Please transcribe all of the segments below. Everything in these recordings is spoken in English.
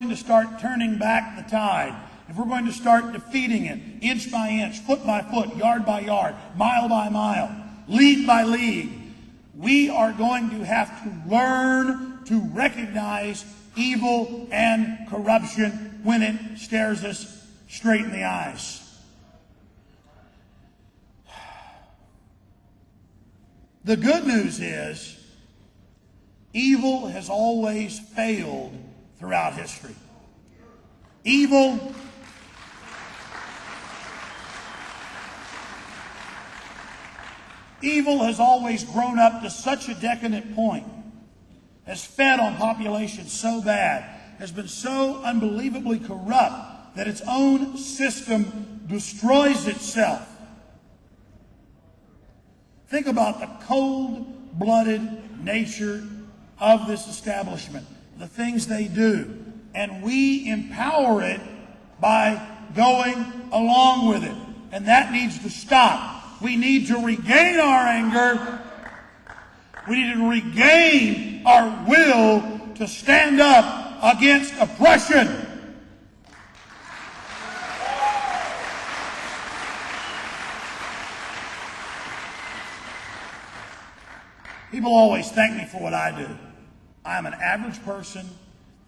to start turning back the tide, if we're going to start defeating it inch by inch, foot by foot, yard by yard, mile by mile, league by league, we are going to have to learn to recognize evil and corruption when it stares us straight in the eyes. The good news is, evil has always failed throughout history. Evil has always grown up to such a decadent point, has fed on populations so bad, has been so unbelievably corrupt that its own system destroys itself. Think about the cold-blooded nature of this establishment, the things they do, and we empower it by going along with it. And that needs to stop. We need to regain our anger. We need to regain our will to stand up against oppression. People always thank me for what I do. I am an average person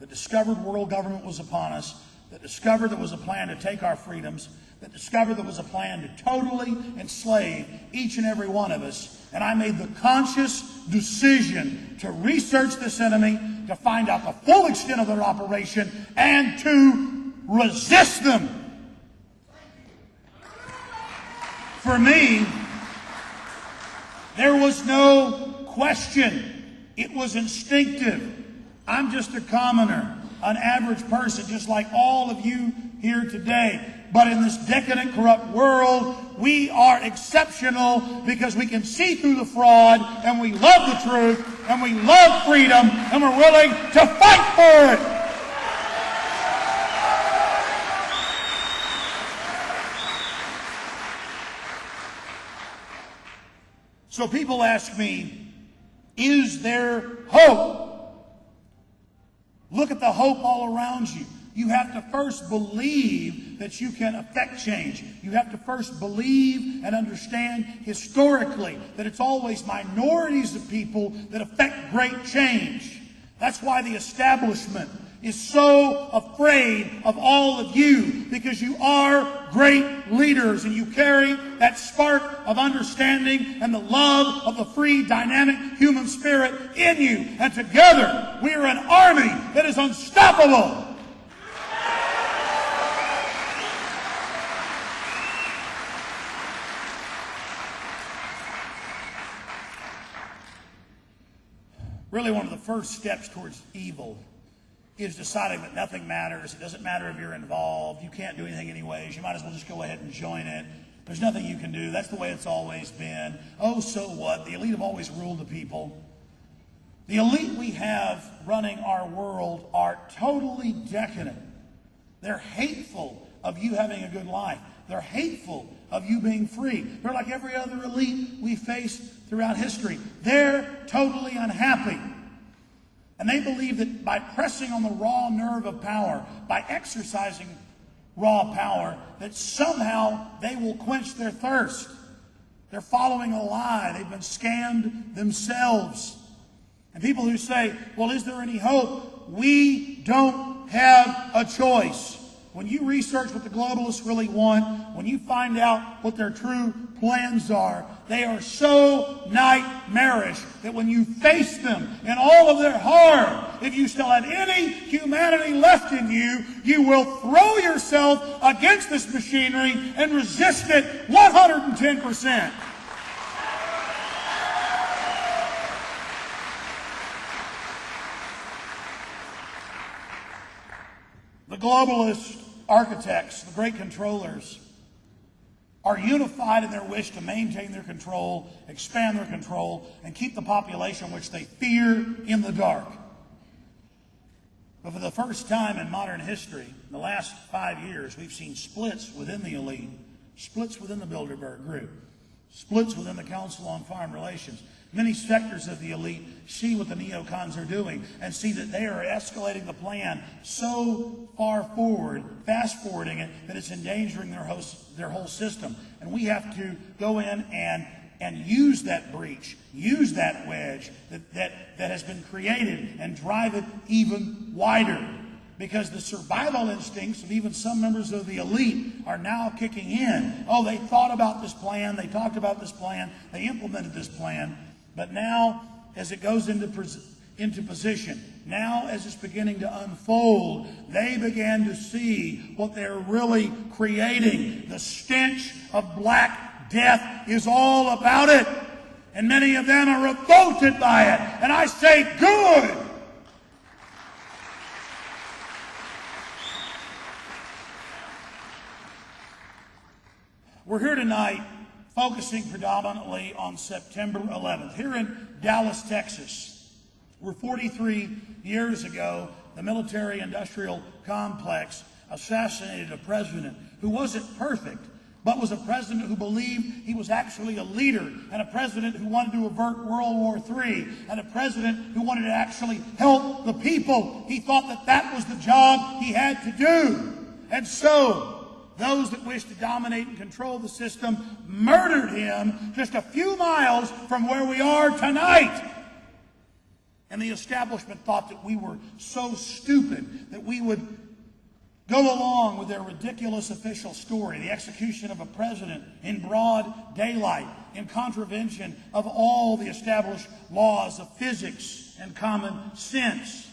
that discovered world government was upon us, that discovered there was a plan to take our freedoms, that discovered there was a plan to totally enslave each and every one of us. And I made the conscious decision to research this enemy, to find out the full extent of their operation, and to resist them. For me, there was no question. It was instinctive. I'm just a commoner, an average person, just like all of you here today. But in this decadent, corrupt world, we are exceptional because we can see through the fraud, and we love the truth, and we love freedom, and we're willing to fight for it. So people ask me, is there hope? Look at the hope all around you. You have to first believe that you can affect change. You have to first believe and understand historically that it's always minorities of people that affect great change. That's why the establishment is so afraid of all of you, because you are great leaders and you carry that spark of understanding and the love of the free, dynamic human spirit in you. And together we are an army that is unstoppable. Really, one of the first steps towards evil is deciding that nothing matters. It doesn't matter if you're involved. You can't do anything anyways. You might as well just go ahead and join it. There's nothing you can do. That's the way it's always been. Oh, so what? The elite have always ruled the people. The elite we have running our world are totally decadent. They're hateful of you having a good life. They're hateful of you being free. They're like every other elite we face throughout history. They're totally unhappy. And they believe that by pressing on the raw nerve of power, by exercising raw power, that somehow they will quench their thirst. They're following a lie. They've been scammed themselves. And people who say, well, is there any hope? We don't have a choice. When you research what the globalists really want, when you find out what their true plans are, they are so nightmarish that when you face them in all of their horror, if you still have any humanity left in you, you will throw yourself against this machinery and resist it 110%. The globalist architects, the great controllers, are unified in their wish to maintain their control, expand their control, and keep the population which they fear in the dark. But for the first time in modern history, in the last 5 years, we've seen splits within the elite, splits within the Bilderberg Group, splits within the Council on Foreign Relations. Many sectors of the elite see what the neocons are doing and see that they are escalating the plan so far forward, fast-forwarding it, that it's endangering their whole system. And we have to go in and use that breach, use that wedge that has been created and drive it even wider. Because the survival instincts of even some members of the elite are now kicking in. Oh, they thought about this plan, they talked about this plan, they implemented this plan. But now, as it goes into position, now as it's beginning to unfold, they began to see what they're really creating. The stench of Black Death is all about it. And many of them are revolted by it. And I say, good! We're here tonight focusing predominantly on September 11th. Here in Dallas, Texas, where 43 years ago, the military-industrial complex assassinated a president who wasn't perfect, but was a president who believed he was actually a leader, and a president who wanted to avert World War III, and a president who wanted to actually help the people. He thought that that was the job he had to do. And so, those that wished to dominate and control the system murdered him just a few miles from where we are tonight. And the establishment thought that we were so stupid that we would go along with their ridiculous official story, the execution of a president in broad daylight, in contravention of all the established laws of physics and common sense.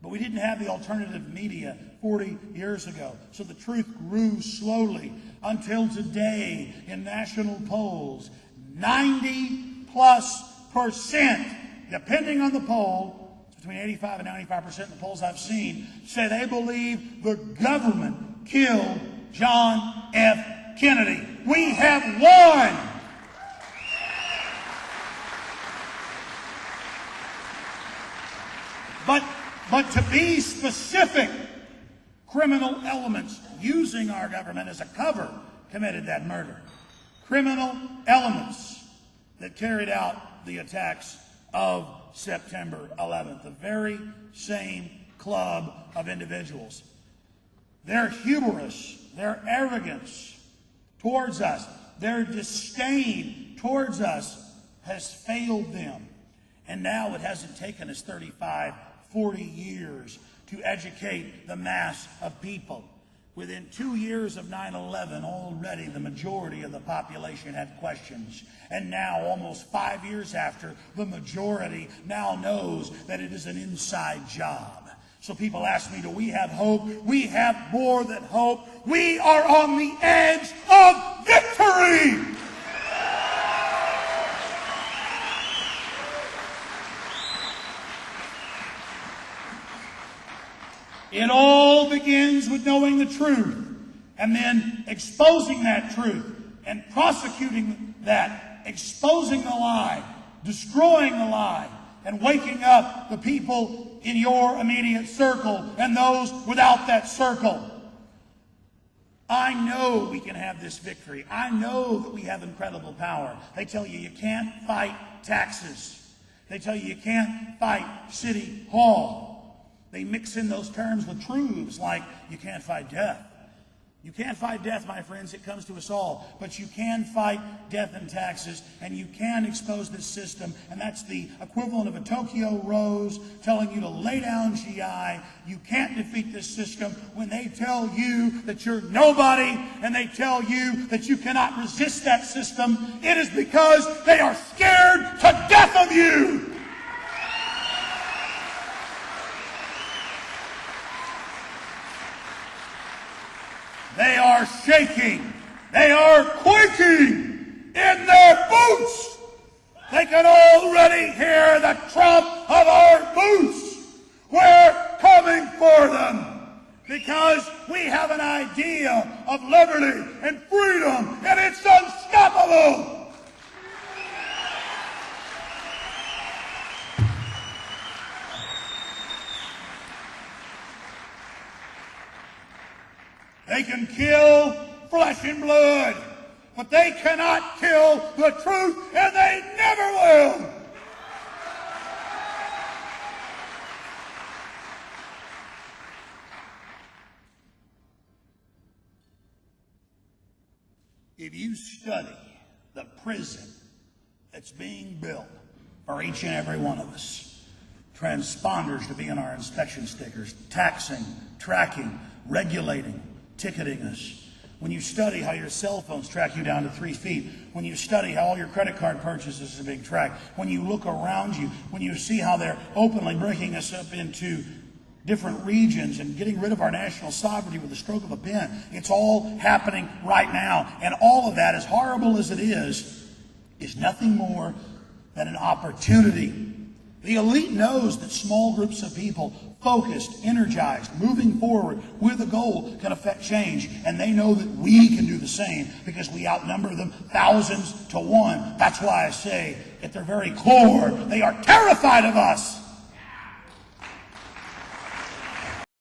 But we didn't have the alternative media 40 years ago. So the truth grew slowly until today in national polls, 90+%, depending on the poll, between 85 and 95% in the polls I've seen, say they believe the government killed John F. Kennedy. We have won! But to be specific, criminal elements using our government as a cover committed that murder. Criminal elements that carried out the attacks of September 11th. The very same club of individuals. Their hubris, their arrogance towards us, their disdain towards us has failed them. And now it hasn't taken us 35, 40 years to educate the mass of people. Within 2 years of 9/11, already the majority of the population had questions. And now, almost 5 years after, the majority now knows that it is an inside job. So people ask me, do we have hope? We have more than hope. We are on the edge of victory! It all begins with knowing the truth and then exposing that truth and prosecuting that, exposing the lie, destroying the lie, and waking up the people in your immediate circle and those without that circle. I know we can have this victory. I know that we have incredible power. They tell you can't fight taxes. They tell you can't fight City Hall. They mix in those terms with truths like you can't fight death. You can't fight death, my friends. It comes to us all. But you can fight death and taxes, and you can expose this system. And that's the equivalent of a Tokyo Rose telling you to lay down GI. You can't defeat this system when they tell you that you're nobody and they tell you that you cannot resist that system. It is because they are scared to death of you. They are shaking. They are quaking in their boots. They can already hear the trump of our boots. We're coming for them because we have an idea of liberty and freedom, and it's unstoppable. They can kill flesh and blood, but they cannot kill the truth, and they never never will. If you study the prison that's being built for each and every one of us, transponders to be on our inspection stickers, taxing, tracking, regulating, ticketing us. When you study how your cell phones track you down to 3 feet, when you study how all your credit card purchases are being tracked, when you look around you, when you see how they're openly breaking us up into different regions and getting rid of our national sovereignty with the stroke of a pen, it's all happening right now. And all of that, as horrible as it is nothing more than an opportunity. The elite knows that small groups of people, focused, energized, moving forward with a goal, can affect change. And they know that we can do the same because we outnumber them thousands to one. That's why I say, at their very core, they are terrified of us.